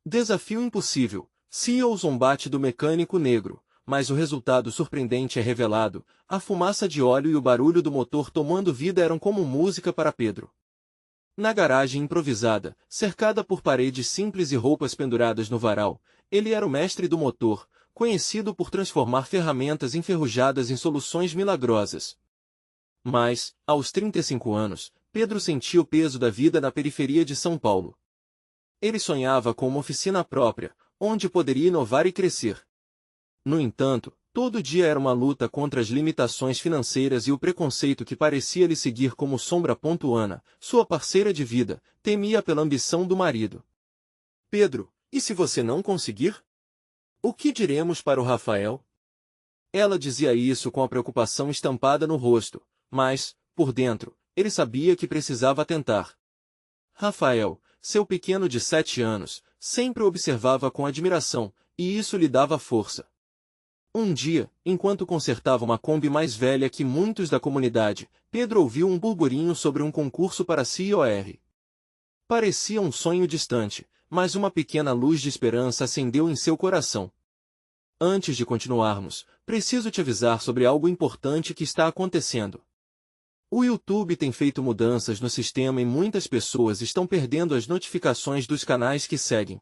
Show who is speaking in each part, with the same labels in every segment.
Speaker 1: Desafio impossível. CEO zombate do mecânico negro, mas o resultado surpreendente é revelado. A fumaça de óleo e o barulho do motor tomando vida eram como música para Pedro. Na garagem improvisada, cercada por paredes simples e roupas penduradas no varal, ele era o mestre do motor, conhecido por transformar ferramentas enferrujadas em soluções milagrosas. Mas, aos 35 anos, Pedro sentia o peso da vida na periferia de São Paulo. Ele sonhava com uma oficina própria, onde poderia inovar e crescer. No entanto, todo dia era uma luta contra as limitações financeiras e o preconceito que parecia lhe seguir como sombra. Ana, sua parceira de vida, temia pela ambição do marido. Pedro, e se você não conseguir? O que diremos para o Rafael? Ela dizia isso com a preocupação estampada no rosto, mas, por dentro, ele sabia que precisava tentar. Rafael, seu pequeno de 7 anos, sempre o observava com admiração, e isso lhe dava força. Um dia, enquanto consertava uma Kombi mais velha que muitos da comunidade, Pedro ouviu um burburinho sobre um concurso para CIOR. Parecia um sonho distante, mas uma pequena luz de esperança acendeu em seu coração. Antes de continuarmos, preciso te avisar sobre algo importante que está acontecendo. O YouTube tem feito mudanças no sistema e muitas pessoas estão perdendo as notificações dos canais que seguem.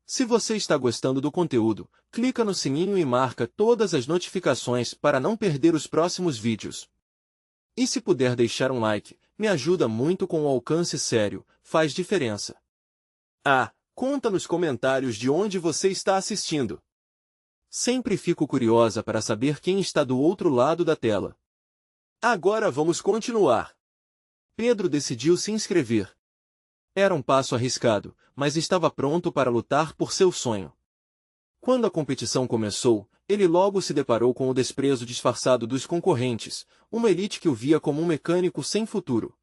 Speaker 1: Se você está gostando do conteúdo, clica no sininho e marca todas as notificações para não perder os próximos vídeos. E se puder deixar um like, me ajuda muito com o alcance sério, faz diferença. Conta nos comentários de onde você está assistindo. Sempre fico curiosa para saber quem está do outro lado da tela. Agora vamos continuar. Pedro decidiu se inscrever. Era um passo arriscado, mas estava pronto para lutar por seu sonho. Quando a competição começou, ele logo se deparou com o desprezo disfarçado dos concorrentes, uma elite que o via como um mecânico sem futuro.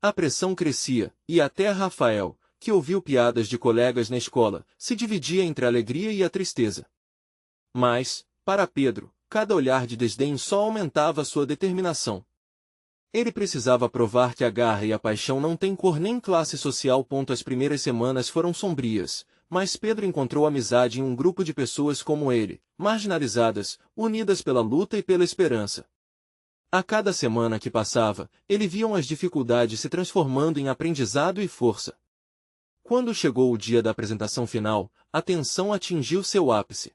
Speaker 1: A pressão crescia, e até Rafael, que ouviu piadas de colegas na escola, se dividia entre a alegria e a tristeza. Mas, para Pedro, cada olhar de desdém só aumentava sua determinação. Ele precisava provar que a garra e a paixão não têm cor nem classe social. As primeiras semanas foram sombrias, mas Pedro encontrou amizade em um grupo de pessoas como ele, marginalizadas, unidas pela luta e pela esperança. A cada semana que passava, ele via as dificuldades se transformando em aprendizado e força. Quando chegou o dia da apresentação final, a tensão atingiu seu ápice.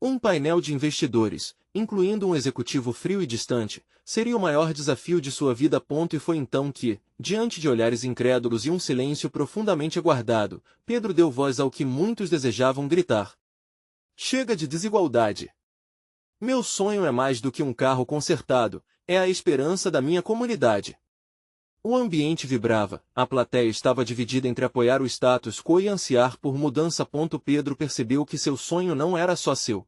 Speaker 1: Um painel de investidores, incluindo um executivo frio e distante, seria o maior desafio de sua vida. E foi então que, diante de olhares incrédulos e um silêncio profundamente aguardado, Pedro deu voz ao que muitos desejavam gritar. Chega de desigualdade! Meu sonho é mais do que um carro consertado, é a esperança da minha comunidade. O ambiente vibrava, a plateia estava dividida entre apoiar o status quo e ansiar por mudança. Pedro percebeu que seu sonho não era só seu.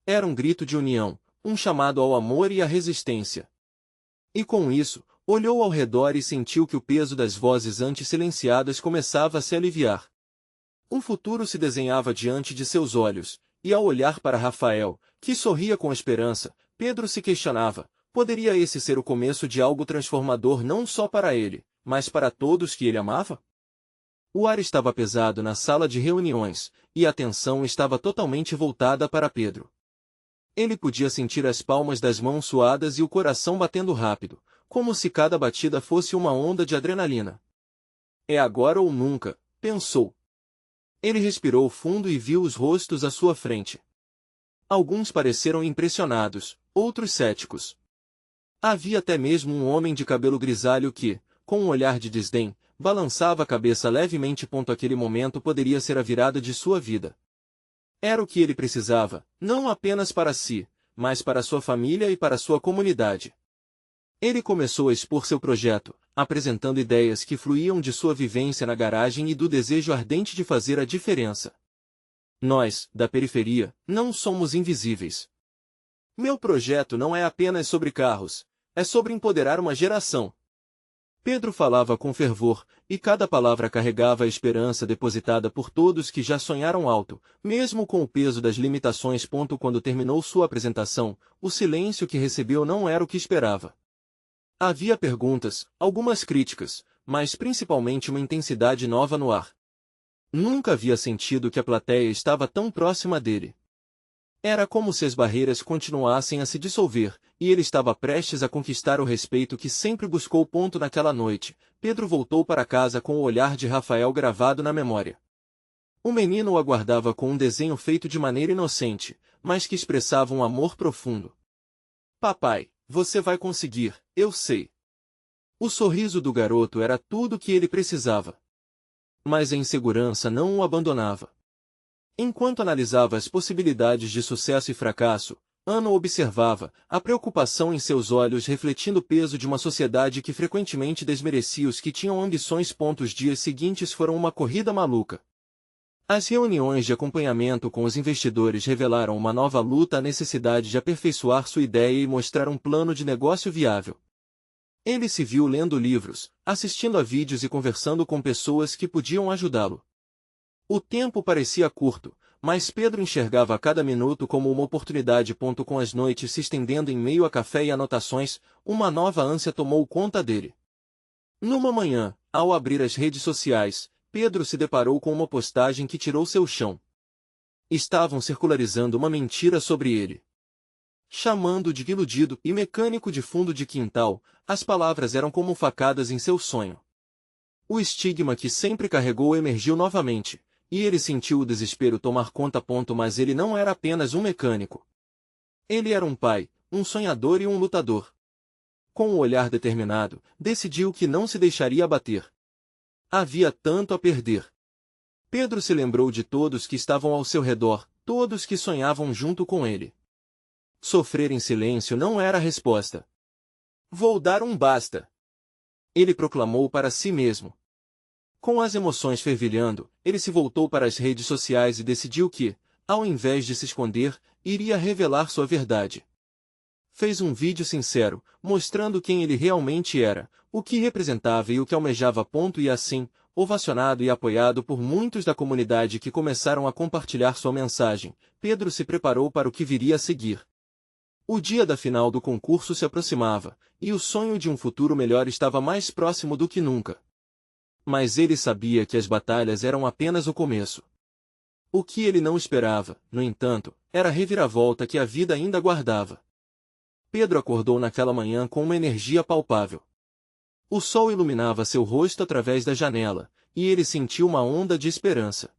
Speaker 1: Era um grito de união, um chamado ao amor e à resistência. E com isso, olhou ao redor e sentiu que o peso das vozes antes silenciadas começava a se aliviar. Um futuro se desenhava diante de seus olhos, e ao olhar para Rafael, que sorria com esperança, Pedro se questionava, poderia esse ser o começo de algo transformador não só para ele, mas para todos que ele amava? O ar estava pesado na sala de reuniões, e a atenção estava totalmente voltada para Pedro. Ele podia sentir as palmas das mãos suadas e o coração batendo rápido, como se cada batida fosse uma onda de adrenalina. É agora ou nunca, pensou. Ele respirou fundo e viu os rostos à sua frente. Alguns pareceram impressionados, outros céticos. Havia até mesmo um homem de cabelo grisalho que, com um olhar de desdém, balançava a cabeça levemente. Aquele momento poderia ser a virada de sua vida. Era o que ele precisava, não apenas para si, mas para sua família e para sua comunidade. Ele começou a expor seu projeto, apresentando ideias que fluíam de sua vivência na garagem e do desejo ardente de fazer a diferença. Nós, da periferia, não somos invisíveis. Meu projeto não é apenas sobre carros, é sobre empoderar uma geração. Pedro falava com fervor, e cada palavra carregava a esperança depositada por todos que já sonharam alto, mesmo com o peso das limitações. Quando terminou sua apresentação, o silêncio que recebeu não era o que esperava. Havia perguntas, algumas críticas, mas principalmente uma intensidade nova no ar. Nunca havia sentido que a plateia estava tão próxima dele. Era como se as barreiras continuassem a se dissolver, e ele estava prestes a conquistar o respeito que sempre buscou. Naquela noite, Pedro voltou para casa com o olhar de Rafael gravado na memória. O menino o aguardava com um desenho feito de maneira inocente, mas que expressava um amor profundo. Papai, você vai conseguir, eu sei. O sorriso do garoto era tudo o que ele precisava. Mas a insegurança não o abandonava. Enquanto analisava as possibilidades de sucesso e fracasso, Ana o observava, a preocupação em seus olhos refletindo o peso de uma sociedade que frequentemente desmerecia os que tinham ambições. Os dias seguintes foram uma corrida maluca. As reuniões de acompanhamento com os investidores revelaram uma nova luta, a necessidade de aperfeiçoar sua ideia e mostrar um plano de negócio viável. Ele se viu lendo livros, assistindo a vídeos e conversando com pessoas que podiam ajudá-lo. O tempo parecia curto, mas Pedro enxergava cada minuto como uma oportunidade. Com as noites se estendendo em meio a café e anotações, uma nova ânsia tomou conta dele. Numa manhã, ao abrir as redes sociais, Pedro se deparou com uma postagem que tirou seu chão. Estavam circularizando uma mentira sobre ele. Chamando-o de iludido e mecânico de fundo de quintal, as palavras eram como facadas em seu sonho. O estigma que sempre carregou emergiu novamente, e ele sentiu o desespero tomar conta. Mas ele não era apenas um mecânico. Ele era um pai, um sonhador e um lutador. Com um olhar determinado, decidiu que não se deixaria abater. Havia tanto a perder. Pedro se lembrou de todos que estavam ao seu redor, todos que sonhavam junto com ele. Sofrer em silêncio não era a resposta. Vou dar um basta. Ele proclamou para si mesmo. Com as emoções fervilhando, ele se voltou para as redes sociais e decidiu que, ao invés de se esconder, iria revelar sua verdade. Fez um vídeo sincero, mostrando quem ele realmente era, o que representava e o que almejava. E assim, ovacionado e apoiado por muitos da comunidade que começaram a compartilhar sua mensagem, Pedro se preparou para o que viria a seguir. O dia da final do concurso se aproximava, e o sonho de um futuro melhor estava mais próximo do que nunca. Mas ele sabia que as batalhas eram apenas o começo. O que ele não esperava, no entanto, era a reviravolta que a vida ainda guardava. Pedro acordou naquela manhã com uma energia palpável. O sol iluminava seu rosto através da janela, e ele sentiu uma onda de esperança.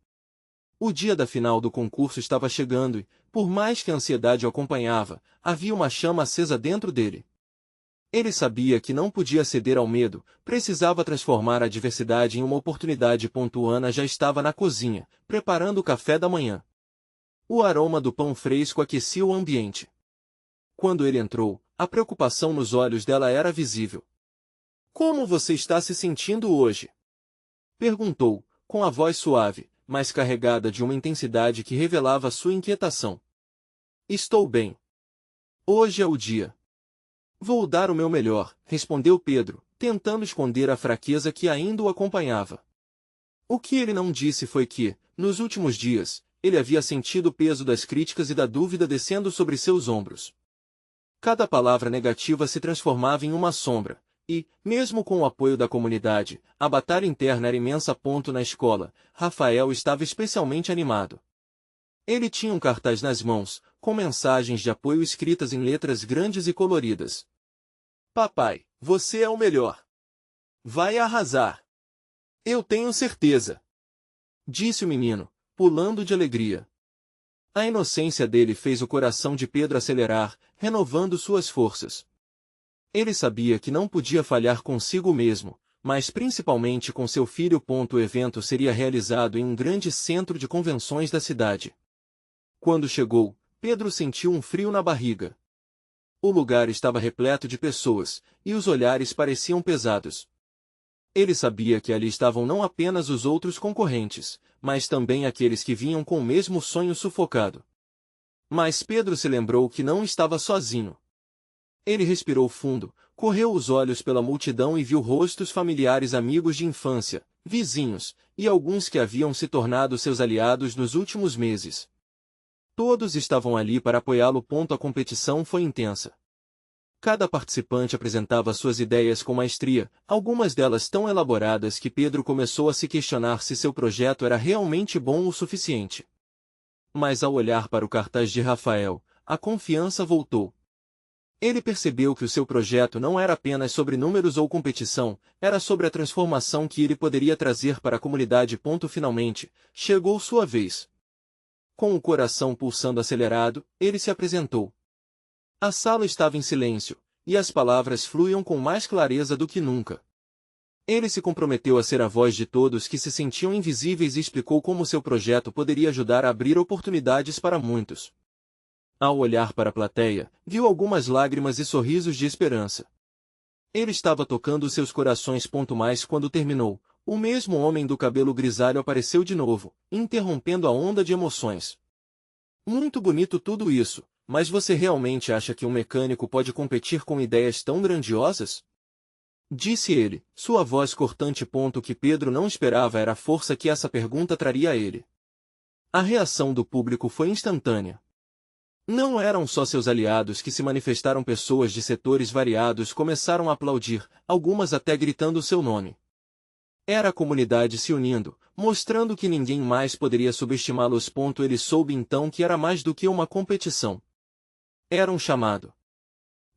Speaker 1: O dia da final do concurso estava chegando e, por mais que a ansiedade o acompanhava, havia uma chama acesa dentro dele. Ele sabia que não podia ceder ao medo, precisava transformar a adversidade em uma oportunidade. Ana já estava na cozinha, preparando o café da manhã. O aroma do pão fresco aquecia o ambiente. Quando ele entrou, a preocupação nos olhos dela era visível. Como você está se sentindo hoje? Perguntou, com a voz suave, mas carregada de uma intensidade que revelava sua inquietação. Estou bem. Hoje é o dia. Vou dar o meu melhor, respondeu Pedro, tentando esconder a fraqueza que ainda o acompanhava. O que ele não disse foi que, nos últimos dias, ele havia sentido o peso das críticas e da dúvida descendo sobre seus ombros. Cada palavra negativa se transformava em uma sombra, e, mesmo com o apoio da comunidade, a batalha interna era imensa. Na escola, Rafael estava especialmente animado. Ele tinha um cartaz nas mãos, com mensagens de apoio escritas em letras grandes e coloridas. Papai, você é o melhor. Vai arrasar. Eu tenho certeza. Disse o menino, pulando de alegria. A inocência dele fez o coração de Pedro acelerar, renovando suas forças. Ele sabia que não podia falhar consigo mesmo, mas principalmente com seu filho. O evento seria realizado em um grande centro de convenções da cidade. Quando chegou, Pedro sentiu um frio na barriga. O lugar estava repleto de pessoas, e os olhares pareciam pesados. Ele sabia que ali estavam não apenas os outros concorrentes, mas também aqueles que vinham com o mesmo sonho sufocado. Mas Pedro se lembrou que não estava sozinho. Ele respirou fundo, correu os olhos pela multidão e viu rostos familiares, amigos de infância, vizinhos, e alguns que haviam se tornado seus aliados nos últimos meses. Todos estavam ali para apoiá-lo. A competição foi intensa. Cada participante apresentava suas ideias com maestria, algumas delas tão elaboradas que Pedro começou a se questionar se seu projeto era realmente bom o suficiente. Mas ao olhar para o cartaz de Rafael, a confiança voltou. Ele percebeu que o seu projeto não era apenas sobre números ou competição, era sobre a transformação que ele poderia trazer para a comunidade. Finalmente, chegou sua vez. Com o coração pulsando acelerado, ele se apresentou. A sala estava em silêncio, e as palavras fluíam com mais clareza do que nunca. Ele se comprometeu a ser a voz de todos que se sentiam invisíveis e explicou como seu projeto poderia ajudar a abrir oportunidades para muitos. Ao olhar para a plateia, viu algumas lágrimas e sorrisos de esperança. Ele estava tocando seus corações. Mas quando terminou, o mesmo homem do cabelo grisalho apareceu de novo, interrompendo a onda de emoções. Muito bonito tudo isso, mas você realmente acha que um mecânico pode competir com ideias tão grandiosas? Disse ele, sua voz cortante. O que Pedro não esperava era a força que essa pergunta traria a ele. A reação do público foi instantânea. Não eram só seus aliados que se manifestaram, pessoas de setores variados começaram a aplaudir, algumas até gritando seu nome. Era a comunidade se unindo, mostrando que ninguém mais poderia subestimá-los. Ele soube então que era mais do que uma competição. Era um chamado.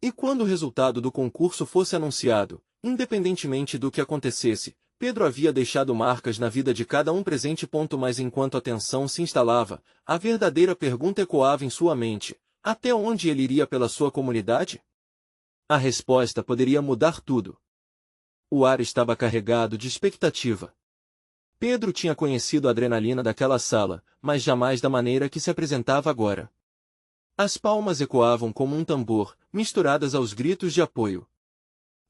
Speaker 1: E quando o resultado do concurso fosse anunciado, independentemente do que acontecesse, Pedro havia deixado marcas na vida de cada um presente. Mas enquanto a tensão se instalava, a verdadeira pergunta ecoava em sua mente: até onde ele iria pela sua comunidade? A resposta poderia mudar tudo. O ar estava carregado de expectativa. Pedro tinha conhecido a adrenalina daquela sala, mas jamais da maneira que se apresentava agora. As palmas ecoavam como um tambor, misturadas aos gritos de apoio.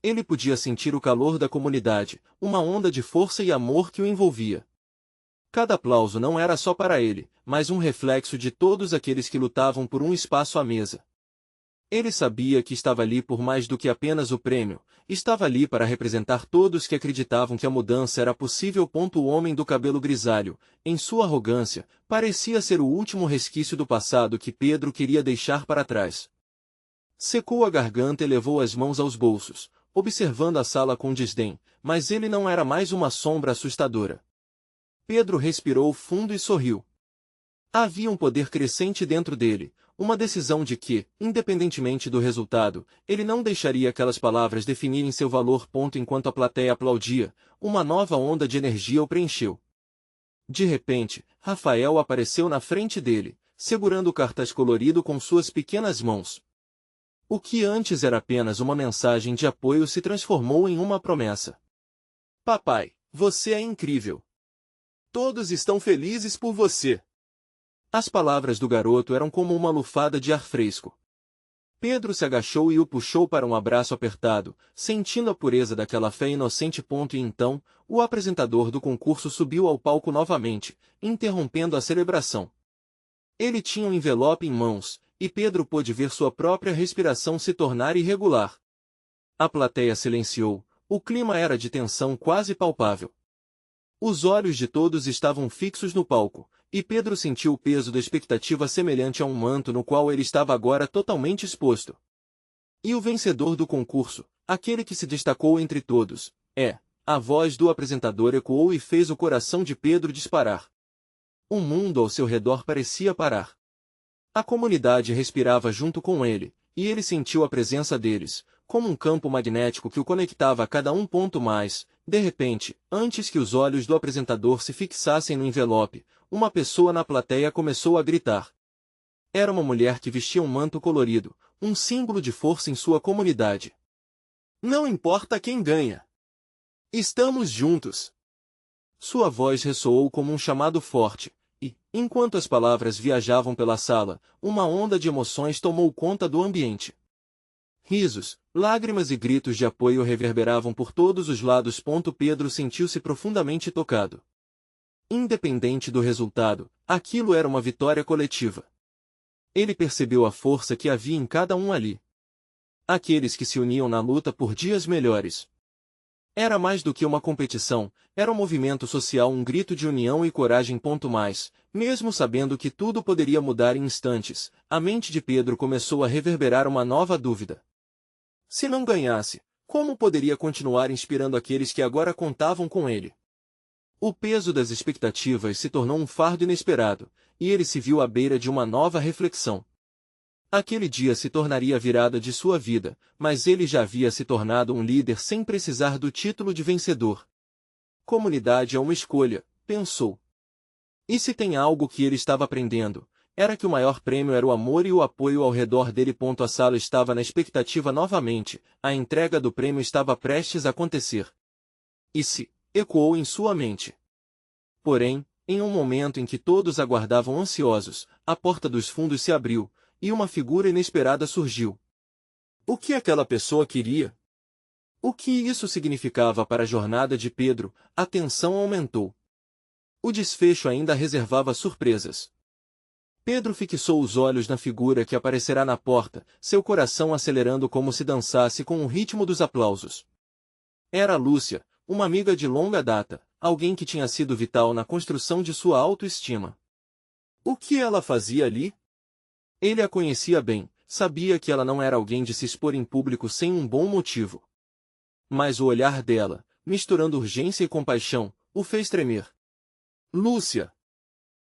Speaker 1: Ele podia sentir o calor da comunidade, uma onda de força e amor que o envolvia. Cada aplauso não era só para ele, mas um reflexo de todos aqueles que lutavam por um espaço à mesa. Ele sabia que estava ali por mais do que apenas o prêmio, estava ali para representar todos que acreditavam que a mudança era possível. O homem do cabelo grisalho, em sua arrogância, parecia ser o último resquício do passado que Pedro queria deixar para trás. Secou a garganta e levou as mãos aos bolsos, observando a sala com desdém, mas ele não era mais uma sombra assustadora. Pedro respirou fundo e sorriu. Havia um poder crescente dentro dele, uma decisão de que, independentemente do resultado, ele não deixaria aquelas palavras definirem seu valor. Enquanto a plateia aplaudia, uma nova onda de energia o preencheu. De repente, Rafael apareceu na frente dele, segurando o cartaz colorido com suas pequenas mãos. O que antes era apenas uma mensagem de apoio se transformou em uma promessa. Papai, você é incrível. Todos estão felizes por você. As palavras do garoto eram como uma lufada de ar fresco. Pedro se agachou e o puxou para um abraço apertado, sentindo a pureza daquela fé inocente. E então, o apresentador do concurso subiu ao palco novamente, interrompendo a celebração. Ele tinha um envelope em mãos, e Pedro pôde ver sua própria respiração se tornar irregular. A plateia silenciou, o clima era de tensão quase palpável. Os olhos de todos estavam fixos no palco, e Pedro sentiu o peso da expectativa semelhante a um manto no qual ele estava agora totalmente exposto. E o vencedor do concurso, aquele que se destacou entre todos, a voz do apresentador ecoou e fez o coração de Pedro disparar. O mundo ao seu redor parecia parar. A comunidade respirava junto com ele, e ele sentiu a presença deles, como um campo magnético que o conectava a cada um. Mas, de repente, antes que os olhos do apresentador se fixassem no envelope, uma pessoa na plateia começou a gritar. Era uma mulher que vestia um manto colorido, um símbolo de força em sua comunidade. Não importa quem ganha. Estamos juntos. Sua voz ressoou como um chamado forte, e, enquanto as palavras viajavam pela sala, uma onda de emoções tomou conta do ambiente. Risos, lágrimas e gritos de apoio reverberavam por todos os lados. Pedro sentiu-se profundamente tocado. Independente do resultado, aquilo era uma vitória coletiva. Ele percebeu a força que havia em cada um ali. Aqueles que se uniam na luta por dias melhores. Era mais do que uma competição, era um movimento social, um grito de união e coragem. Mas, mesmo sabendo que tudo poderia mudar em instantes, a mente de Pedro começou a reverberar uma nova dúvida. Se não ganhasse, como poderia continuar inspirando aqueles que agora contavam com ele? O peso das expectativas se tornou um fardo inesperado, e ele se viu à beira de uma nova reflexão. Aquele dia se tornaria a virada de sua vida, mas ele já havia se tornado um líder sem precisar do título de vencedor. Comunidade é uma escolha, pensou. E se tem algo que ele estava aprendendo, era que o maior prêmio era o amor e o apoio ao redor dele. A sala estava na expectativa novamente, a entrega do prêmio estava prestes a acontecer. E se, ecoou em sua mente. Porém, em um momento em que todos aguardavam ansiosos, a porta dos fundos se abriu, e uma figura inesperada surgiu. O que aquela pessoa queria? O que isso significava para a jornada de Pedro? A tensão aumentou. O desfecho ainda reservava surpresas. Pedro fixou os olhos na figura que aparecerá na porta, seu coração acelerando como se dançasse com o ritmo dos aplausos. Era Lúcia, uma amiga de longa data, alguém que tinha sido vital na construção de sua autoestima. O que ela fazia ali? Ele a conhecia bem, sabia que ela não era alguém de se expor em público sem um bom motivo. Mas o olhar dela, misturando urgência e compaixão, o fez tremer. Lúcia!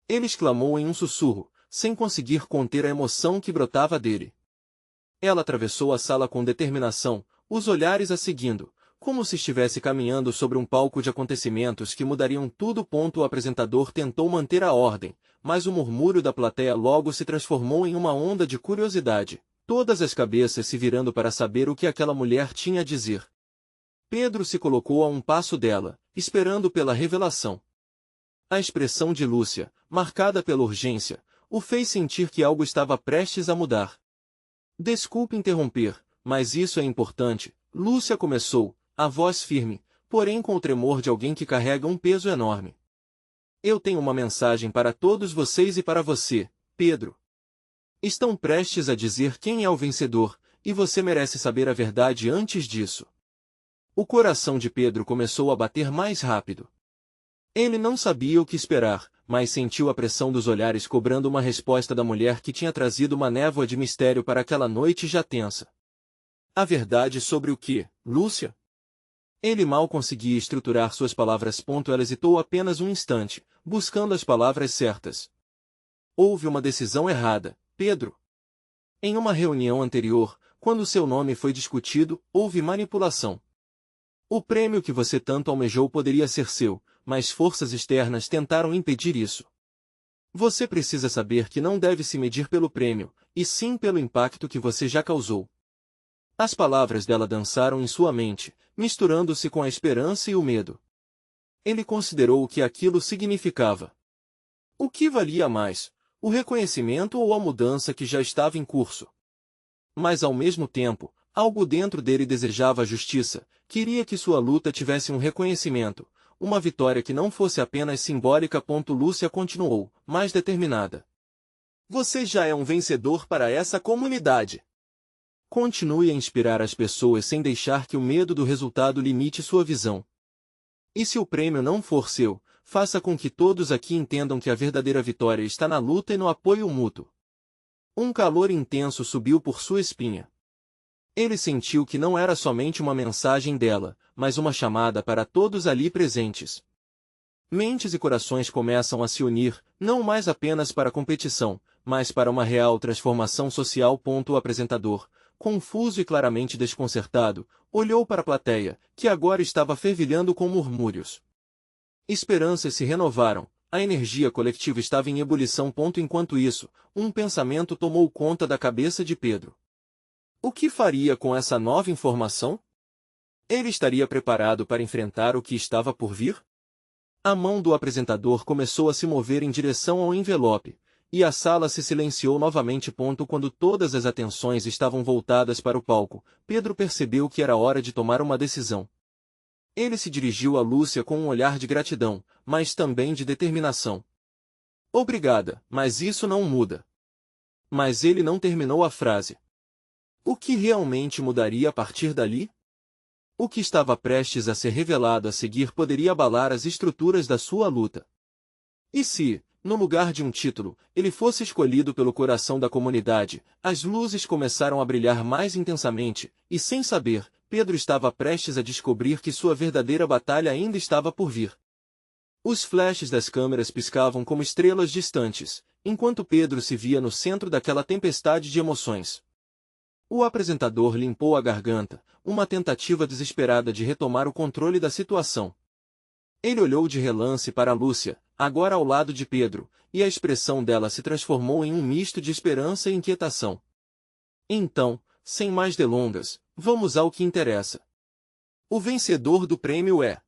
Speaker 1: Ele exclamou em um sussurro, sem conseguir conter a emoção que brotava dele. Ela atravessou a sala com determinação, os olhares a seguindo, como se estivesse caminhando sobre um palco de acontecimentos que mudariam tudo. O apresentador tentou manter a ordem, mas o murmúrio da plateia logo se transformou em uma onda de curiosidade, todas as cabeças se virando para saber o que aquela mulher tinha a dizer. Pedro se colocou a um passo dela, esperando pela revelação. A expressão de Lúcia, marcada pela urgência, o fez sentir que algo estava prestes a mudar. Desculpe interromper, mas isso é importante, Lúcia começou, a voz firme, porém com o tremor de alguém que carrega um peso enorme. Eu tenho uma mensagem para todos vocês e para você, Pedro. Estão prestes a dizer quem é o vencedor, e você merece saber a verdade antes disso. O coração de Pedro começou a bater mais rápido. Ele não sabia o que esperar, mas sentiu a pressão dos olhares cobrando uma resposta da mulher que tinha trazido uma névoa de mistério para aquela noite já tensa. A verdade sobre o que, Lúcia? Ele mal conseguia estruturar suas palavras. Ela hesitou apenas um instante, buscando as palavras certas. Houve uma decisão errada, Pedro. Em uma reunião anterior, quando seu nome foi discutido, houve manipulação. O prêmio que você tanto almejou poderia ser seu, mas forças externas tentaram impedir isso. Você precisa saber que não deve se medir pelo prêmio, e sim pelo impacto que você já causou. As palavras dela dançaram em sua mente, misturando-se com a esperança e o medo. Ele considerou o que aquilo significava. O que valia mais, o reconhecimento ou a mudança que já estava em curso? Mas ao mesmo tempo, algo dentro dele desejava a justiça, queria que sua luta tivesse um reconhecimento, uma vitória que não fosse apenas simbólica. Lúcia continuou, mais determinada. Você já é um vencedor para essa comunidade. Continue a inspirar as pessoas sem deixar que o medo do resultado limite sua visão. E se o prêmio não for seu, faça com que todos aqui entendam que a verdadeira vitória está na luta e no apoio mútuo. Um calor intenso subiu por sua espinha. Ele sentiu que não era somente uma mensagem dela, mas uma chamada para todos ali presentes. Mentes e corações começam a se unir, não mais apenas para a competição, mas para uma real transformação social. O apresentador, confuso e claramente desconcertado, olhou para a plateia, que agora estava fervilhando com murmúrios. Esperanças se renovaram, a energia coletiva estava em ebulição. Enquanto isso, um pensamento tomou conta da cabeça de Pedro. O que faria com essa nova informação? Ele estaria preparado para enfrentar o que estava por vir? A mão do apresentador começou a se mover em direção ao envelope, e a sala se silenciou novamente. Quando todas as atenções estavam voltadas para o palco, Pedro percebeu que era hora de tomar uma decisão. Ele se dirigiu a Lúcia com um olhar de gratidão, mas também de determinação. Obrigada, mas isso não muda. Mas ele não terminou a frase. O que realmente mudaria a partir dali? O que estava prestes a ser revelado a seguir poderia abalar as estruturas da sua luta. E se, no lugar de um título, ele fosse escolhido pelo coração da comunidade, as luzes começaram a brilhar mais intensamente, e sem saber, Pedro estava prestes a descobrir que sua verdadeira batalha ainda estava por vir. Os flashes das câmeras piscavam como estrelas distantes, enquanto Pedro se via no centro daquela tempestade de emoções. O apresentador limpou a garganta, uma tentativa desesperada de retomar o controle da situação. Ele olhou de relance para Lúcia, agora ao lado de Pedro, e a expressão dela se transformou em um misto de esperança e inquietação. Então, sem mais delongas, vamos ao que interessa. O vencedor do prêmio é...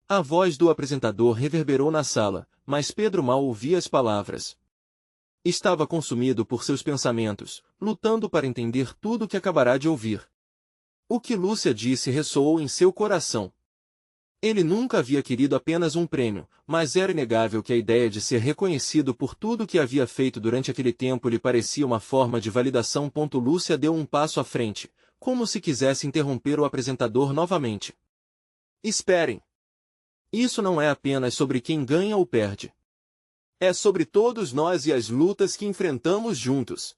Speaker 1: A voz do apresentador reverberou na sala, mas Pedro mal ouvia as palavras. Estava consumido por seus pensamentos, lutando para entender tudo o que acabará de ouvir. O que Lúcia disse ressoou em seu coração. Ele nunca havia querido apenas um prêmio, mas era inegável que a ideia de ser reconhecido por tudo o que havia feito durante aquele tempo lhe parecia uma forma de validação. Lúcia deu um passo à frente, como se quisesse interromper o apresentador novamente. Esperem! Isso não é apenas sobre quem ganha ou perde. É sobre todos nós e as lutas que enfrentamos juntos.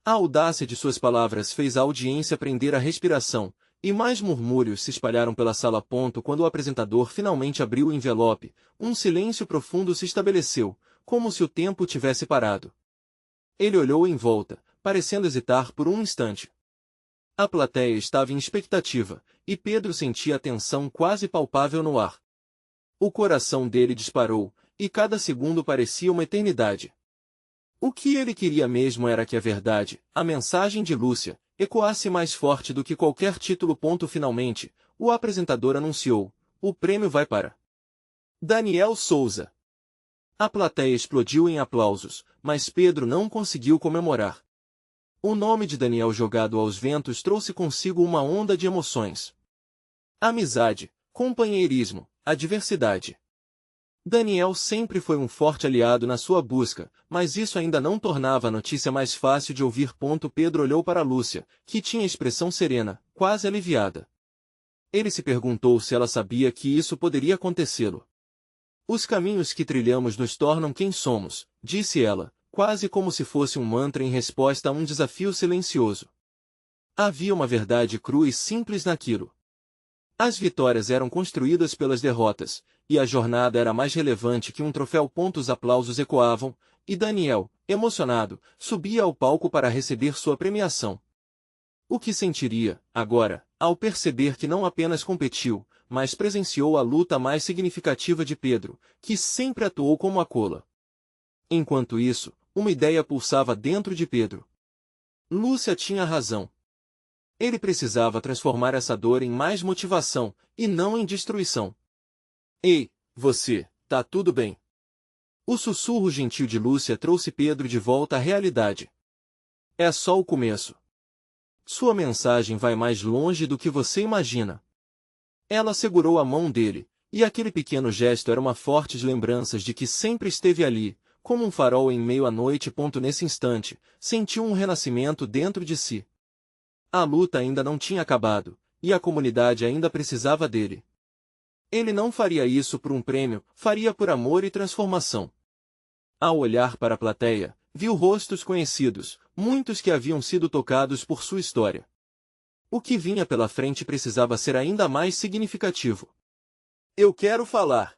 Speaker 1: A audácia de suas palavras fez a audiência prender a respiração, e mais murmúrios se espalharam pela sala. Quando o apresentador finalmente abriu o envelope, um silêncio profundo se estabeleceu, como se o tempo tivesse parado. Ele olhou em volta, parecendo hesitar por um instante. A plateia estava em expectativa, e Pedro sentia a tensão quase palpável no ar. O coração dele disparou, e cada segundo parecia uma eternidade. O que ele queria mesmo era que a verdade, a mensagem de Lúcia, ecoasse mais forte do que qualquer título. Finalmente, o apresentador anunciou: o prêmio vai para Daniel Souza. A plateia explodiu em aplausos, mas Pedro não conseguiu comemorar. O nome de Daniel jogado aos ventos trouxe consigo uma onda de emoções. Amizade, companheirismo, adversidade. Daniel sempre foi um forte aliado na sua busca, mas isso ainda não tornava a notícia mais fácil de ouvir. Pedro olhou para Lúcia, que tinha expressão serena, quase aliviada. Ele se perguntou se ela sabia que isso poderia acontecê-lo. Os caminhos que trilhamos nos tornam quem somos, disse ela, quase como se fosse um mantra em resposta a um desafio silencioso. Havia uma verdade crua e simples naquilo. As vitórias eram construídas pelas derrotas, e a jornada era mais relevante que um troféu. Os aplausos ecoavam, e Daniel, emocionado, subia ao palco para receber sua premiação. O que sentiria, agora, ao perceber que não apenas competiu, mas presenciou a luta mais significativa de Pedro, que sempre atuou como a cola. Enquanto isso, uma ideia pulsava dentro de Pedro. Lúcia tinha razão. Ele precisava transformar essa dor em mais motivação, e não em destruição. Ei, você, tá tudo bem? O sussurro gentil de Lúcia trouxe Pedro de volta à realidade. É só o começo. Sua mensagem vai mais longe do que você imagina. Ela segurou a mão dele, e aquele pequeno gesto era uma forte lembrança de que sempre esteve ali, como um farol em meio à noite. Nesse instante, sentiu um renascimento dentro de si. A luta ainda não tinha acabado, e a comunidade ainda precisava dele. Ele não faria isso por um prêmio, faria por amor e transformação. Ao olhar para a plateia, viu rostos conhecidos, muitos que haviam sido tocados por sua história. O que vinha pela frente precisava ser ainda mais significativo. Eu quero falar.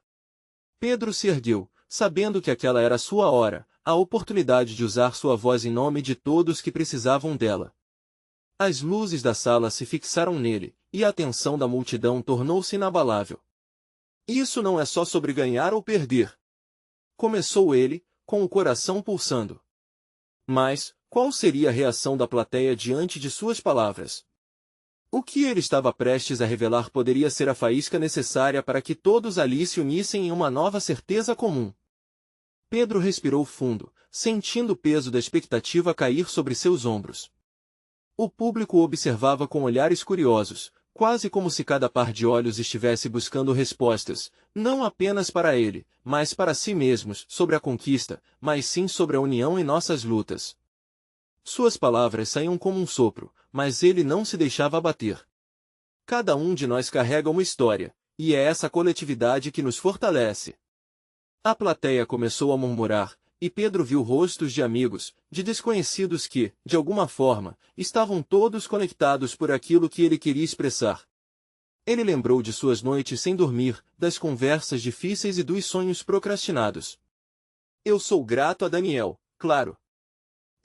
Speaker 1: Pedro se ergueu, sabendo que aquela era sua hora, a oportunidade de usar sua voz em nome de todos que precisavam dela. As luzes da sala se fixaram nele, e a atenção da multidão tornou-se inabalável. Isso não é só sobre ganhar ou perder. Começou ele, com o coração pulsando. Mas, qual seria a reação da plateia diante de suas palavras? O que ele estava prestes a revelar poderia ser a faísca necessária para que todos ali se unissem em uma nova certeza comum. Pedro respirou fundo, sentindo o peso da expectativa cair sobre seus ombros. O público observava com olhares curiosos, quase como se cada par de olhos estivesse buscando respostas, não apenas para ele, mas para si mesmos, sobre a conquista, mas sim sobre a união em nossas lutas. Suas palavras saíam como um sopro, mas ele não se deixava abater. Cada um de nós carrega uma história, e é essa coletividade que nos fortalece. A plateia começou a murmurar, e Pedro viu rostos de amigos, de desconhecidos que, de alguma forma, estavam todos conectados por aquilo que ele queria expressar. Ele lembrou de suas noites sem dormir, das conversas difíceis e dos sonhos procrastinados. Eu sou grato a Daniel, claro.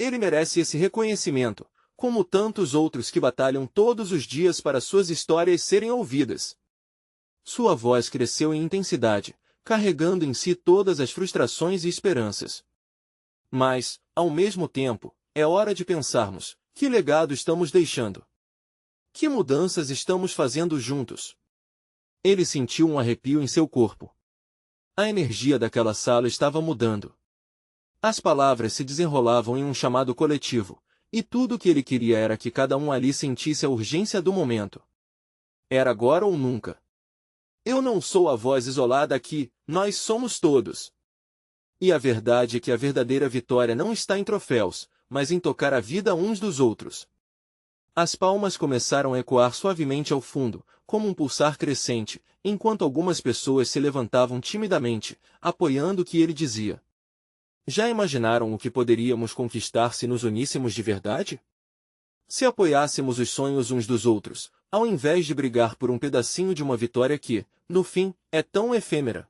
Speaker 1: Ele merece esse reconhecimento, como tantos outros que batalham todos os dias para suas histórias serem ouvidas. Sua voz cresceu em intensidade, carregando em si todas as frustrações e esperanças. Mas, ao mesmo tempo, é hora de pensarmos, que legado estamos deixando? Que mudanças estamos fazendo juntos? Ele sentiu um arrepio em seu corpo. A energia daquela sala estava mudando. As palavras se desenrolavam em um chamado coletivo, e tudo o que ele queria era que cada um ali sentisse a urgência do momento. Era agora ou nunca. Eu não sou a voz isolada aqui, nós somos todos. E a verdade é que a verdadeira vitória não está em troféus, mas em tocar a vida uns dos outros. As palmas começaram a ecoar suavemente ao fundo, como um pulsar crescente, enquanto algumas pessoas se levantavam timidamente, apoiando o que ele dizia. Já imaginaram o que poderíamos conquistar se nos uníssemos de verdade? Se apoiássemos os sonhos uns dos outros, ao invés de brigar por um pedacinho de uma vitória que, no fim, é tão efêmera.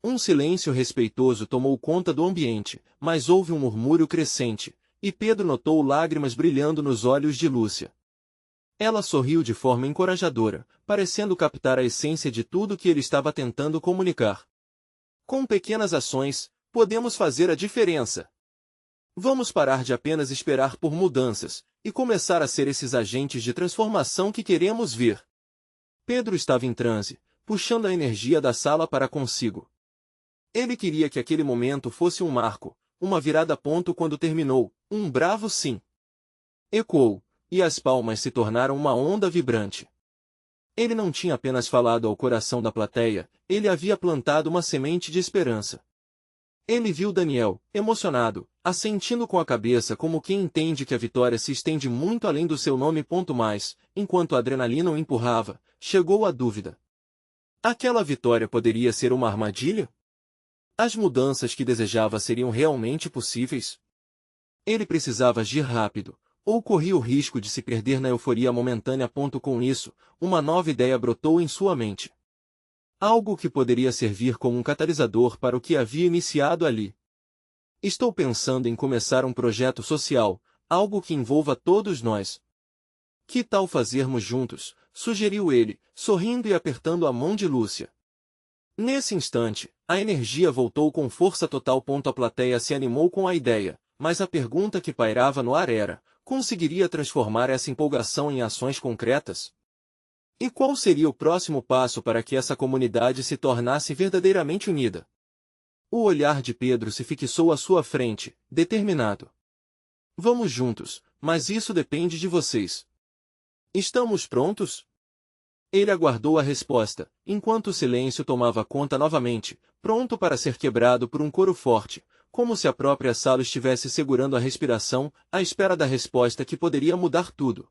Speaker 1: Um silêncio respeitoso tomou conta do ambiente, mas houve um murmúrio crescente, e Pedro notou lágrimas brilhando nos olhos de Lúcia. Ela sorriu de forma encorajadora, parecendo captar a essência de tudo que ele estava tentando comunicar. Com pequenas ações, podemos fazer a diferença. Vamos parar de apenas esperar por mudanças, e começar a ser esses agentes de transformação que queremos ver. Pedro estava em transe, puxando a energia da sala para consigo. Ele queria que aquele momento fosse um marco, uma virada-ponto quando terminou, um bravo sim. Ecoou, e as palmas se tornaram uma onda vibrante. Ele não tinha apenas falado ao coração da plateia, ele havia plantado uma semente de esperança. Ele viu Daniel, emocionado, assentindo com a cabeça como quem entende que a vitória se estende muito além do seu nome. Mais, enquanto a adrenalina o empurrava, chegou a dúvida. Aquela vitória poderia ser uma armadilha? As mudanças que desejava seriam realmente possíveis? Ele precisava agir rápido, ou corria o risco de se perder na euforia momentânea. Com isso, uma nova ideia brotou em sua mente. Algo que poderia servir como um catalisador para o que havia iniciado ali. Estou pensando em começar um projeto social, algo que envolva todos nós. Que tal fazermos juntos? Sugeriu ele, sorrindo e apertando a mão de Lúcia. Nesse instante, a energia voltou com força total. A plateia se animou com a ideia, mas a pergunta que pairava no ar era: conseguiria transformar essa empolgação em ações concretas? E qual seria o próximo passo para que essa comunidade se tornasse verdadeiramente unida? O olhar de Pedro se fixou à sua frente, determinado. Vamos juntos, mas isso depende de vocês. Estamos prontos? Ele aguardou a resposta, enquanto o silêncio tomava conta novamente, pronto para ser quebrado por um coro forte, como se a própria sala estivesse segurando a respiração, à espera da resposta que poderia mudar tudo.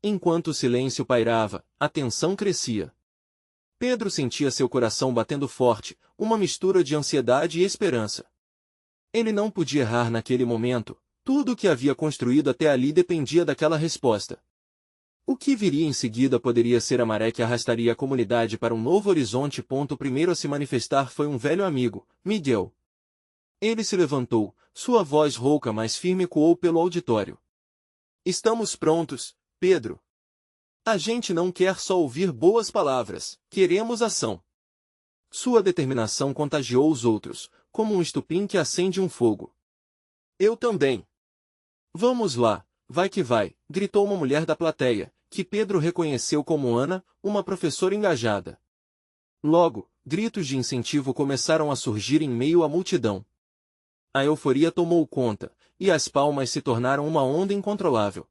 Speaker 1: Enquanto o silêncio pairava, a tensão crescia. Pedro sentia seu coração batendo forte, uma mistura de ansiedade e esperança. Ele não podia errar naquele momento, tudo o que havia construído até ali dependia daquela resposta. O que viria em seguida poderia ser a maré que arrastaria a comunidade para um novo horizonte. O primeiro a se manifestar foi um velho amigo, Miguel. Ele se levantou, sua voz rouca mas firme ecoou pelo auditório. Estamos prontos, Pedro. A gente não quer só ouvir boas palavras, queremos ação. Sua determinação contagiou os outros, como um estupim que acende um fogo. Eu também. Vamos lá, vai que vai, gritou uma mulher da plateia, que Pedro reconheceu como Ana, uma professora engajada. Logo, gritos de incentivo começaram a surgir em meio à multidão. A euforia tomou conta, e as palmas se tornaram uma onda incontrolável.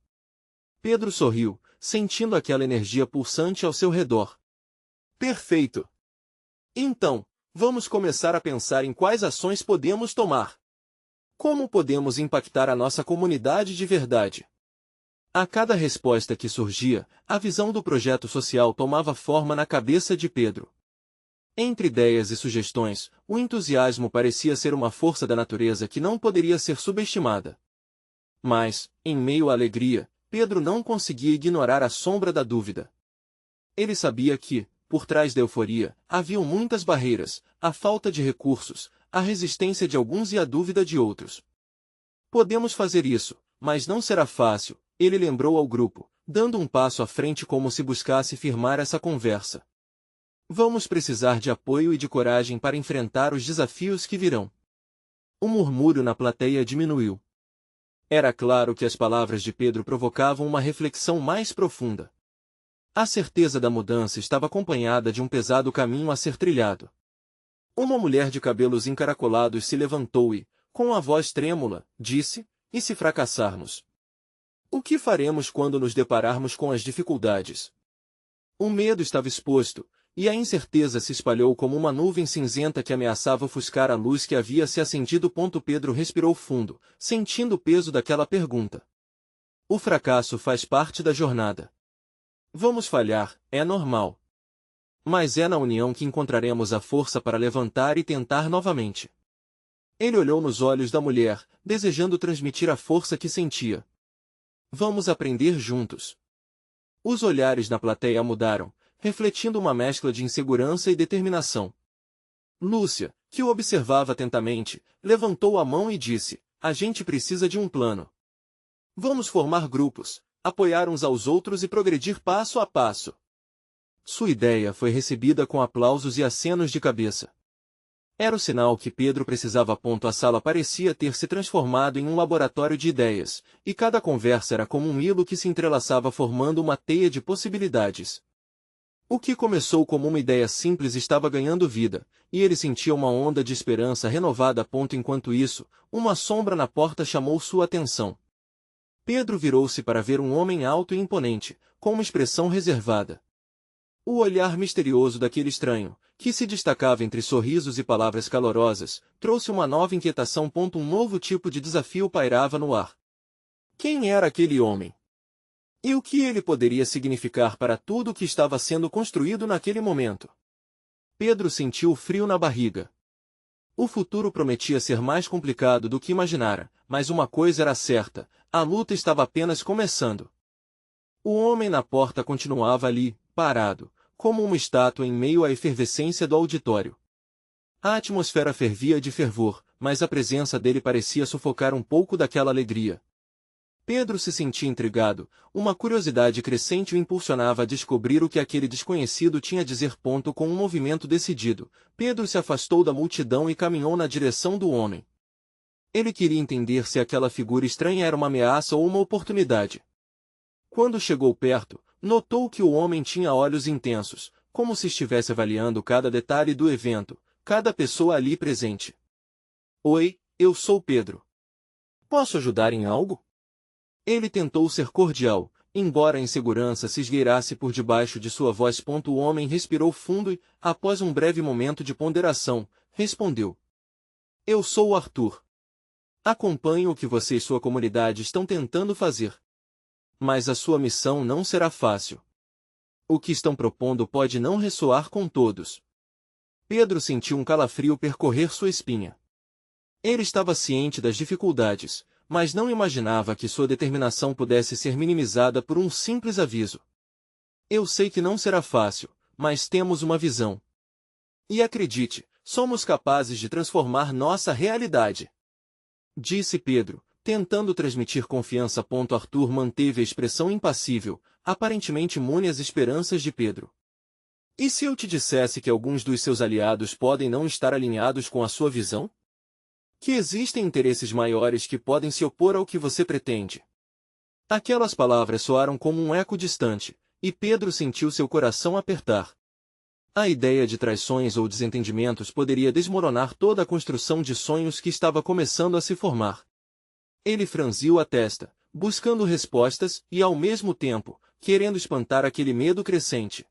Speaker 1: Pedro sorriu, sentindo aquela energia pulsante ao seu redor. Perfeito! Então, vamos começar a pensar em quais ações podemos tomar. Como podemos impactar a nossa comunidade de verdade? A cada resposta que surgia, a visão do projeto social tomava forma na cabeça de Pedro. Entre ideias e sugestões, o entusiasmo parecia ser uma força da natureza que não poderia ser subestimada. Mas, em meio à alegria, Pedro não conseguia ignorar a sombra da dúvida. Ele sabia que, por trás da euforia, haviam muitas barreiras, a falta de recursos, a resistência de alguns e a dúvida de outros. Podemos fazer isso, mas não será fácil, ele lembrou ao grupo, dando um passo à frente como se buscasse firmar essa conversa. Vamos precisar de apoio e de coragem para enfrentar os desafios que virão. O murmúrio na plateia diminuiu. Era claro que as palavras de Pedro provocavam uma reflexão mais profunda. A certeza da mudança estava acompanhada de um pesado caminho a ser trilhado. Uma mulher de cabelos encaracolados se levantou e, com a voz trêmula, disse: "E se fracassarmos? O que faremos quando nos depararmos com as dificuldades?" O medo estava exposto, e a incerteza se espalhou como uma nuvem cinzenta que ameaçava ofuscar a luz que havia se acendido. Pedro respirou fundo, sentindo o peso daquela pergunta. O fracasso faz parte da jornada. Vamos falhar, é normal. Mas é na união que encontraremos a força para levantar e tentar novamente. Ele olhou nos olhos da mulher, desejando transmitir a força que sentia. Vamos aprender juntos. Os olhares na plateia mudaram, refletindo uma mescla de insegurança e determinação. Lúcia, que o observava atentamente, levantou a mão e disse: "A gente precisa de um plano. Vamos formar grupos, apoiar uns aos outros e progredir passo a passo." Sua ideia foi recebida com aplausos e acenos de cabeça. Era o sinal que Pedro precisava. A sala parecia ter se transformado em um laboratório de ideias, e cada conversa era como um hilo que se entrelaçava formando uma teia de possibilidades. O que começou como uma ideia simples estava ganhando vida, e ele sentia uma onda de esperança renovada. Enquanto isso, uma sombra na porta chamou sua atenção. Pedro virou-se para ver um homem alto e imponente, com uma expressão reservada. O olhar misterioso daquele estranho, que se destacava entre sorrisos e palavras calorosas, trouxe uma nova inquietação. Um novo tipo de desafio pairava no ar. Quem era aquele homem? E o que ele poderia significar para tudo o que estava sendo construído naquele momento? Pedro sentiu frio na barriga. O futuro prometia ser mais complicado do que imaginara, mas uma coisa era certa: a luta estava apenas começando. O homem na porta continuava ali, parado, como uma estátua em meio à efervescência do auditório. A atmosfera fervia de fervor, mas a presença dele parecia sufocar um pouco daquela alegria. Pedro se sentia intrigado, uma curiosidade crescente o impulsionava a descobrir o que aquele desconhecido tinha a dizer. Com um movimento decidido, Pedro se afastou da multidão e caminhou na direção do homem. Ele queria entender se aquela figura estranha era uma ameaça ou uma oportunidade. Quando chegou perto, notou que o homem tinha olhos intensos, como se estivesse avaliando cada detalhe do evento, cada pessoa ali presente. "Oi, eu sou Pedro. Posso ajudar em algo?" Ele tentou ser cordial, embora a insegurança se esgueirasse por debaixo de sua voz. O homem respirou fundo e, após um breve momento de ponderação, respondeu: "Eu sou o Arthur. Acompanho o que você e sua comunidade estão tentando fazer. Mas a sua missão não será fácil. O que estão propondo pode não ressoar com todos." Pedro sentiu um calafrio percorrer sua espinha. Ele estava ciente das dificuldades, mas não imaginava que sua determinação pudesse ser minimizada por um simples aviso. "Eu sei que não será fácil, mas temos uma visão. E acredite, somos capazes de transformar nossa realidade", disse Pedro, tentando transmitir confiança. Arthur manteve a expressão impassível, aparentemente imune às esperanças de Pedro. "E se eu te dissesse que alguns dos seus aliados podem não estar alinhados com a sua visão? Que existem interesses maiores que podem se opor ao que você pretende?" Aquelas palavras soaram como um eco distante, e Pedro sentiu seu coração apertar. A ideia de traições ou desentendimentos poderia desmoronar toda a construção de sonhos que estava começando a se formar. Ele franziu a testa, buscando respostas e, ao mesmo tempo, querendo espantar aquele medo crescente.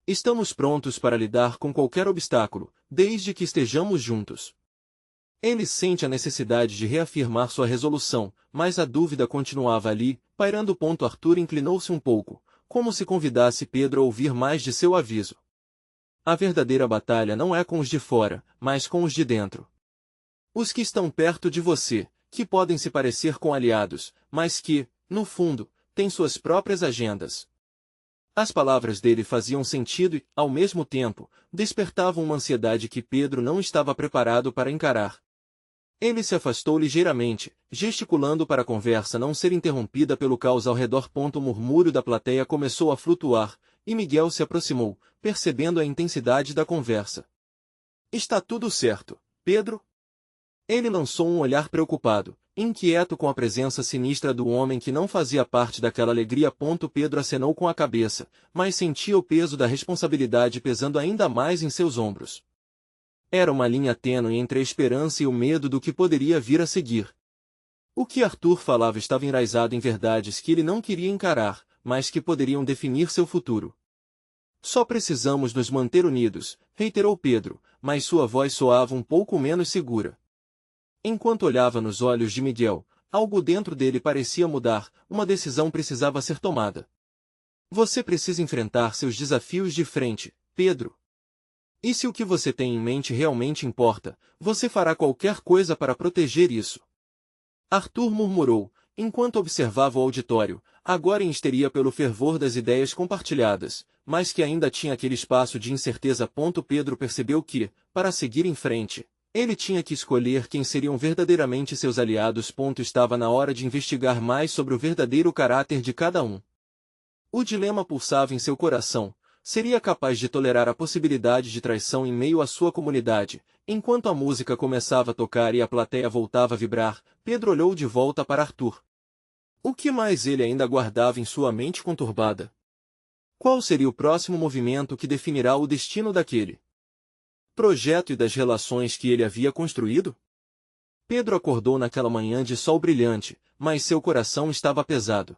Speaker 1: "Estamos prontos para lidar com qualquer obstáculo, desde que estejamos juntos." Ele sente a necessidade de reafirmar sua resolução, mas a dúvida continuava ali, pairando. Arthur inclinou-se um pouco, como se convidasse Pedro a ouvir mais de seu aviso. A verdadeira batalha não é com os de fora, mas com os de dentro. Os que estão perto de você, que podem se parecer com aliados, mas que, no fundo, têm suas próprias agendas. As palavras dele faziam sentido e, ao mesmo tempo, despertavam uma ansiedade que Pedro não estava preparado para encarar. Ele se afastou ligeiramente, gesticulando para a conversa não ser interrompida pelo caos ao redor. O murmúrio da plateia começou a flutuar, e Miguel se aproximou, percebendo a intensidade da conversa. Está tudo certo, Pedro? Ele lançou um olhar preocupado, inquieto com a presença sinistra do homem que não fazia parte daquela alegria. Pedro acenou com a cabeça, mas sentia o peso da responsabilidade pesando ainda mais em seus ombros. Era uma linha tênue entre a esperança e o medo do que poderia vir a seguir. O que Arthur falava estava enraizado em verdades que ele não queria encarar, mas que poderiam definir seu futuro. Só precisamos nos manter unidos, reiterou Pedro, mas sua voz soava um pouco menos segura. Enquanto olhava nos olhos de Miguel, algo dentro dele parecia mudar, uma decisão precisava ser tomada. Você precisa enfrentar seus desafios de frente, Pedro. E se o que você tem em mente realmente importa, você fará qualquer coisa para proteger isso. Arthur murmurou, enquanto observava o auditório, agora em histeria pelo fervor das ideias compartilhadas, mas que ainda tinha aquele espaço de incerteza. Pedro percebeu que, para seguir em frente, ele tinha que escolher quem seriam verdadeiramente seus aliados. Estava na hora de investigar mais sobre o verdadeiro caráter de cada um. O dilema pulsava em seu coração. Seria capaz de tolerar a possibilidade de traição em meio à sua comunidade? Enquanto a música começava a tocar e a plateia voltava a vibrar, Pedro olhou de volta para Arthur. O que mais ele ainda guardava em sua mente conturbada? Qual seria o próximo movimento que definirá o destino daquele projeto e das relações que ele havia construído? Pedro acordou naquela manhã de sol brilhante, mas seu coração estava pesado.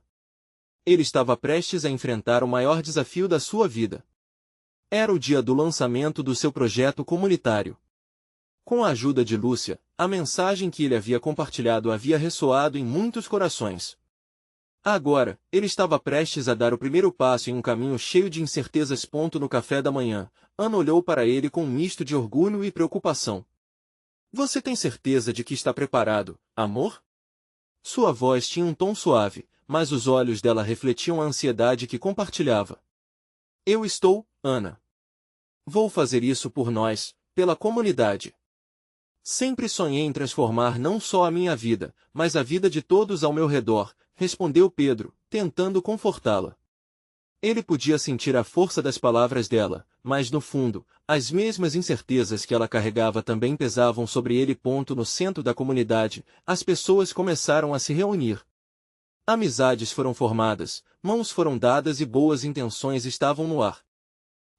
Speaker 1: Ele estava prestes a enfrentar o maior desafio da sua vida. Era o dia do lançamento do seu projeto comunitário. Com a ajuda de Lúcia, a mensagem que ele havia compartilhado havia ressoado em muitos corações. Agora, ele estava prestes a dar o primeiro passo em um caminho cheio de incertezas. No café da manhã, Ana olhou para ele com um misto de orgulho e preocupação. Você tem certeza de que está preparado, amor? Sua voz tinha um tom suave, mas os olhos dela refletiam a ansiedade que compartilhava. Eu estou, Ana. Vou fazer isso por nós, pela comunidade. Sempre sonhei em transformar não só a minha vida, mas a vida de todos ao meu redor, respondeu Pedro, tentando confortá-la. Ele podia sentir a força das palavras dela, mas no fundo, as mesmas incertezas que ela carregava também pesavam sobre ele. No centro da comunidade, as pessoas começaram a se reunir. Amizades foram formadas, mãos foram dadas e boas intenções estavam no ar.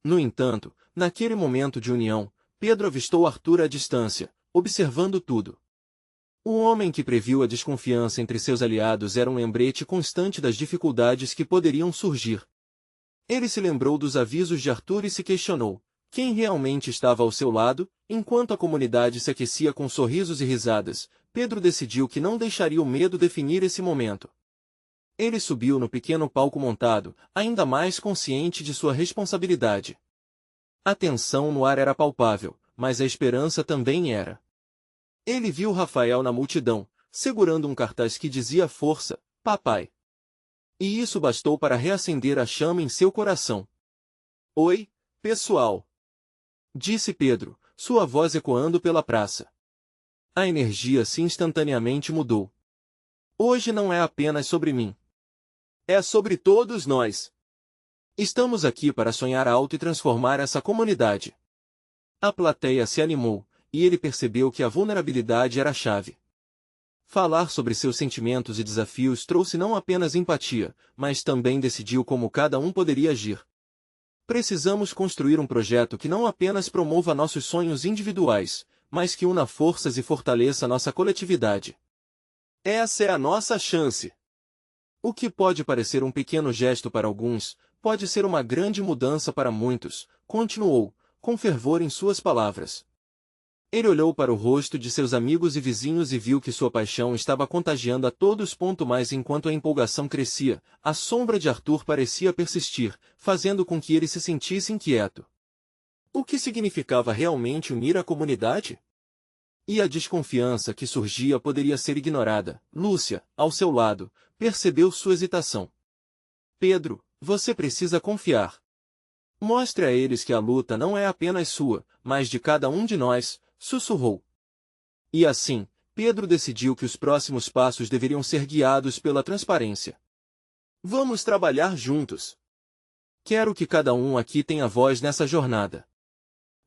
Speaker 1: No entanto, naquele momento de união, Pedro avistou Arthur à distância, observando tudo. O homem que previu a desconfiança entre seus aliados era um lembrete constante das dificuldades que poderiam surgir. Ele se lembrou dos avisos de Arthur e se questionou: quem realmente estava ao seu lado? Enquanto a comunidade se aquecia com sorrisos e risadas, Pedro decidiu que não deixaria o medo definir esse momento. Ele subiu no pequeno palco montado, ainda mais consciente de sua responsabilidade. A tensão no ar era palpável, mas a esperança também era. Ele viu Rafael na multidão, segurando um cartaz que dizia força, papai. E isso bastou para reacender a chama em seu coração. Oi, pessoal! Disse Pedro, sua voz ecoando pela praça. A energia instantaneamente mudou. Hoje não é apenas sobre mim. É sobre todos nós. Estamos aqui para sonhar alto e transformar essa comunidade. A plateia se animou, e ele percebeu que a vulnerabilidade era a chave. Falar sobre seus sentimentos e desafios trouxe não apenas empatia, mas também decidiu como cada um poderia agir. Precisamos construir um projeto que não apenas promova nossos sonhos individuais, mas que una forças e fortaleça nossa coletividade. Essa é a nossa chance. O que pode parecer um pequeno gesto para alguns, pode ser uma grande mudança para muitos, continuou, com fervor em suas palavras. Ele olhou para o rosto de seus amigos e vizinhos e viu que sua paixão estava contagiando a todos. Mas enquanto a empolgação crescia, a sombra de Arthur parecia persistir, fazendo com que ele se sentisse inquieto. O que significava realmente unir a comunidade? E a desconfiança que surgia poderia ser ignorada. Lúcia, ao seu lado, percebeu sua hesitação. Pedro, você precisa confiar. Mostre a eles que a luta não é apenas sua, mas de cada um de nós, sussurrou. E assim, Pedro decidiu que os próximos passos deveriam ser guiados pela transparência. Vamos trabalhar juntos. Quero que cada um aqui tenha voz nessa jornada.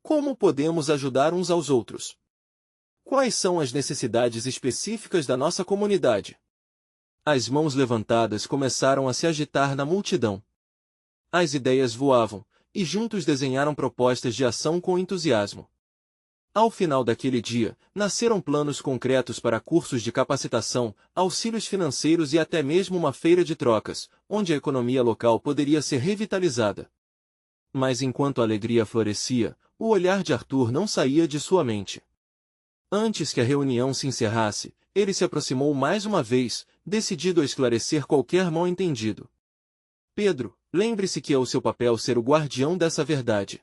Speaker 1: Como podemos ajudar uns aos outros? Quais são as necessidades específicas da nossa comunidade? As mãos levantadas começaram a se agitar na multidão. As ideias voavam, e juntos desenharam propostas de ação com entusiasmo. Ao final daquele dia, nasceram planos concretos para cursos de capacitação, auxílios financeiros e até mesmo uma feira de trocas, onde a economia local poderia ser revitalizada. Mas enquanto a alegria florescia, o olhar de Arthur não saía de sua mente. Antes que a reunião se encerrasse, ele se aproximou mais uma vez, decidido a esclarecer qualquer mal-entendido. Pedro, lembre-se que é o seu papel ser o guardião dessa verdade.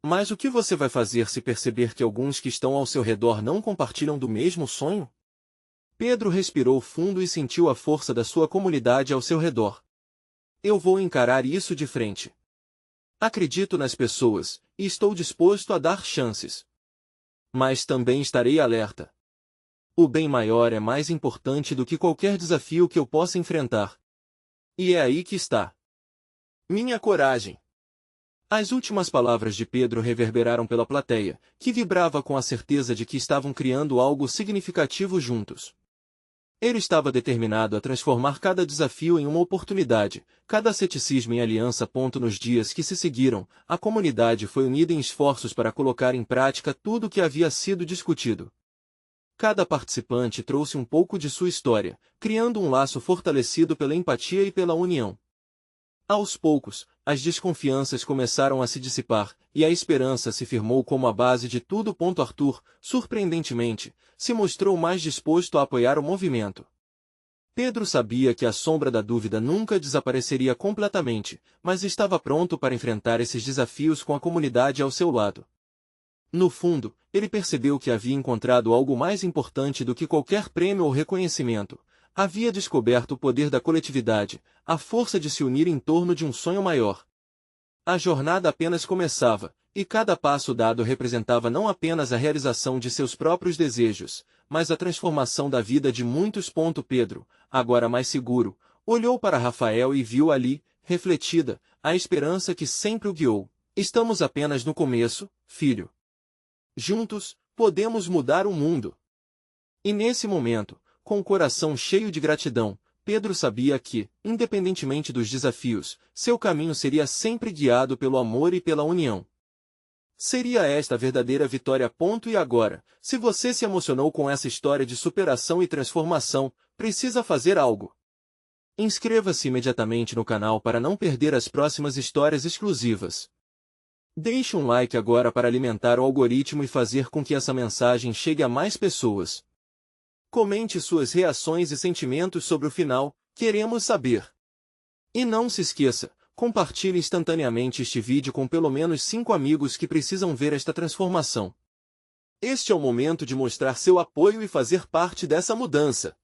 Speaker 1: Mas o que você vai fazer se perceber que alguns que estão ao seu redor não compartilham do mesmo sonho? Pedro respirou fundo e sentiu a força da sua comunidade ao seu redor. Eu vou encarar isso de frente. Acredito nas pessoas, e estou disposto a dar chances. Mas também estarei alerta. O bem maior é mais importante do que qualquer desafio que eu possa enfrentar. E é aí que está minha coragem. As últimas palavras de Pedro reverberaram pela plateia, que vibrava com a certeza de que estavam criando algo significativo juntos. Ele estava determinado a transformar cada desafio em uma oportunidade, cada ceticismo em aliança. Nos dias que se seguiram, a comunidade foi unida em esforços para colocar em prática tudo o que havia sido discutido. Cada participante trouxe um pouco de sua história, criando um laço fortalecido pela empatia e pela união. Aos poucos, as desconfianças começaram a se dissipar, e a esperança se firmou como a base de tudo. Arthur, surpreendentemente, se mostrou mais disposto a apoiar o movimento. Pedro sabia que a sombra da dúvida nunca desapareceria completamente, mas estava pronto para enfrentar esses desafios com a comunidade ao seu lado. No fundo, ele percebeu que havia encontrado algo mais importante do que qualquer prêmio ou reconhecimento. Havia descoberto o poder da coletividade, a força de se unir em torno de um sonho maior. A jornada apenas começava, e cada passo dado representava não apenas a realização de seus próprios desejos, mas a transformação da vida de muitos. Pedro, agora mais seguro, olhou para Rafael e viu ali, refletida, a esperança que sempre o guiou. Estamos apenas no começo, filho. Juntos, podemos mudar o mundo. E nesse momento, com o coração cheio de gratidão, Pedro sabia que, independentemente dos desafios, seu caminho seria sempre guiado pelo amor e pela união. Seria esta a verdadeira vitória. E agora, se você se emocionou com essa história de superação e transformação, precisa fazer algo. Inscreva-se imediatamente no canal para não perder as próximas histórias exclusivas. Deixe um like agora para alimentar o algoritmo e fazer com que essa mensagem chegue a mais pessoas. Comente suas reações e sentimentos sobre o final, queremos saber. E não se esqueça, compartilhe instantaneamente este vídeo com pelo menos 5 amigos que precisam ver esta transformação. Este é o momento de mostrar seu apoio e fazer parte dessa mudança.